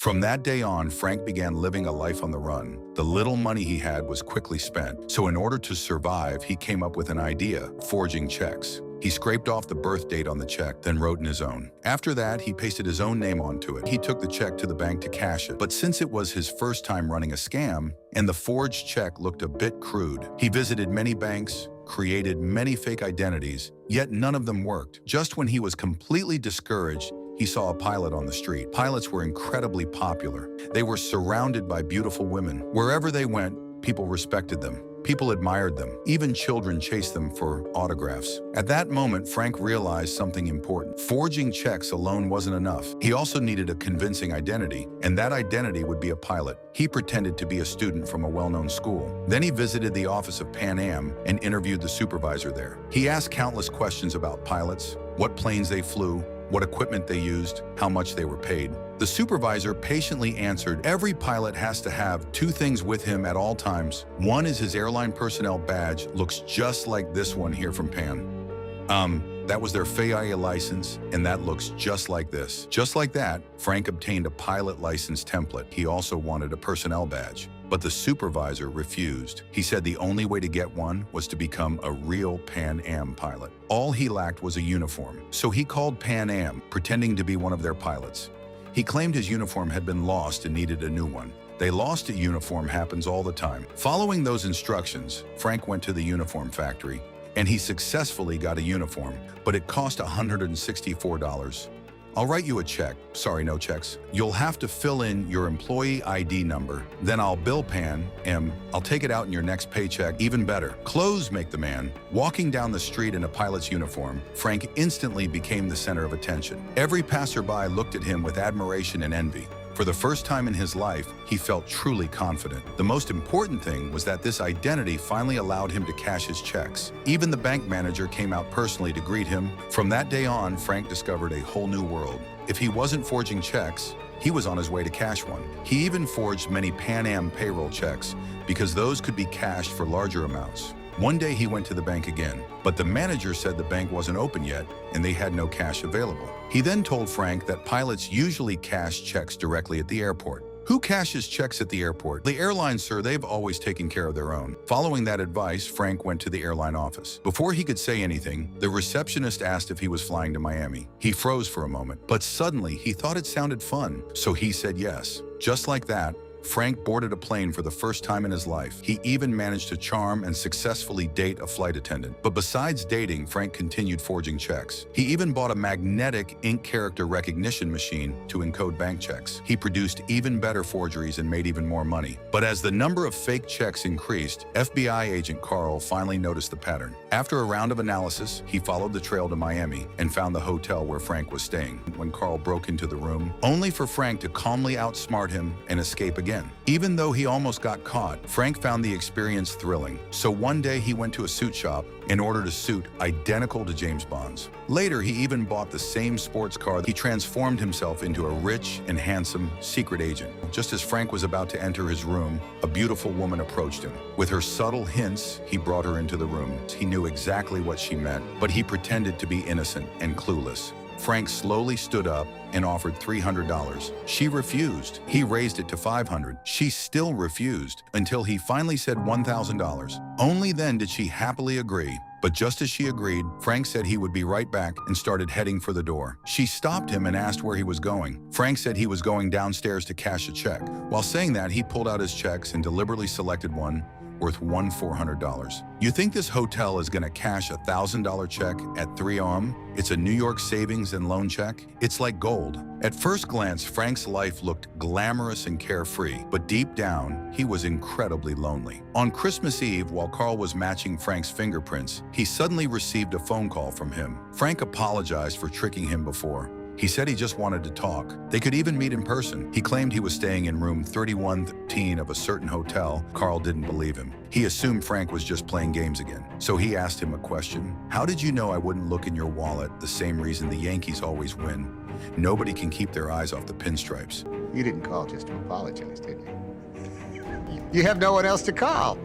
From that day on, Frank began living a life on the run. The little money he had was quickly spent, so in order to survive, he came up with an idea: forging checks. He scraped off the birth date on the check, then wrote in his own. After that, he pasted his own name onto it. He took the check to the bank to cash it. But since it was his first time running a scam, and the forged check looked a bit crude, he visited many banks, created many fake identities, yet none of them worked. Just when he was completely discouraged, he saw a pilot on the street. Pilots were incredibly popular. They were surrounded by beautiful women. Wherever they went, people respected them. People admired them. Even children chased them for autographs. At that moment, Frank realized something important. Forging checks alone wasn't enough. He also needed a convincing identity, and that identity would be a pilot. He pretended to be a student from a well-known school. Then he visited the office of Pan Am and interviewed the supervisor there. He asked countless questions about pilots, what planes they flew, what equipment they used, how much they were paid. The supervisor patiently answered, every pilot has to have two things with him at all times. One is his airline personnel badge, looks just like this one here from Pan. That was their FAA license, and that looks just like this. Just like that, Frank obtained a pilot license template. He also wanted a personnel badge, but the supervisor refused. He said the only way to get one was to become a real Pan Am pilot. All he lacked was a uniform, so he called Pan Am, pretending to be one of their pilots. He claimed his uniform had been lost and needed a new one. They lost a uniform happens all the time. Following those instructions, Frank went to the uniform factory, and he successfully got a uniform, but it cost $164. I'll write you a check. Sorry, no checks. You'll have to fill in your employee ID number. Then I'll bill Pan Am. I'll take it out in your next paycheck. Even better, clothes make the man. Walking down the street in a pilot's uniform, Frank instantly became the center of attention. Every passerby looked at him with admiration and envy. For the first time in his life, he felt truly confident. The most important thing was that this identity finally allowed him to cash his checks. Even the bank manager came out personally to greet him. From that day on, Frank discovered a whole new world. If he wasn't forging checks, he was on his way to cash one. He even forged many Pan Am payroll checks because those could be cashed for larger amounts. One day he went to the bank again, but the manager said the bank wasn't open yet and they had no cash available. He then told Frank that pilots usually cash checks directly at the airport. Who cashes checks at the airport? The airline, sir, they've always taken care of their own. Following that advice, Frank went to the airline office. Before he could say anything, the receptionist asked if he was flying to Miami. He froze for a moment, but suddenly he thought it sounded fun, so he said yes. Just like that, Frank boarded a plane for the first time in his life. He even managed to charm and successfully date a flight attendant. But besides dating, Frank continued forging checks. He even bought a magnetic ink character recognition machine to encode bank checks. He produced even better forgeries and made even more money. But as the number of fake checks increased, FBI agent Carl finally noticed the pattern. After a round of analysis, he followed the trail to Miami and found the hotel where Frank was staying. When Carl broke into the room, only for Frank to calmly outsmart him and escape again. Even though he almost got caught, Frank found the experience thrilling. So one day he went to a suit shop and ordered a suit identical to James Bond's. Later, he even bought the same sports car. He transformed himself into a rich and handsome secret agent. Just as Frank was about to enter his room, a beautiful woman approached him. With her subtle hints, he brought her into the room. He knew exactly what she meant, but he pretended to be innocent and clueless. Frank slowly stood up and offered $300. She refused. He raised it to $500. She still refused until he finally said $1,000. Only then did she happily agree. But just as she agreed, Frank said he would be right back and started heading for the door. She stopped him and asked where he was going. Frank said he was going downstairs to cash a check. While saying that, he pulled out his checks and deliberately selected one worth $400. You think this hotel is gonna cash a $1,000 check at 3 a.m.? It's a New York savings and loan check. It's like gold. At first glance, Frank's life looked glamorous and carefree, but deep down, he was incredibly lonely. On Christmas Eve, while Carl was matching Frank's fingerprints, he suddenly received a phone call from him. Frank apologized for tricking him before. He said he just wanted to talk. They could even meet in person. He claimed he was staying in room 3113 of a certain hotel. Carl didn't believe him. He assumed Frank was just playing games again. So he asked him a question. How did you know I wouldn't look in your wallet? The same reason the Yankees always win. Nobody can keep their eyes off the pinstripes. You didn't call just to apologize, did you? You have no one else to call.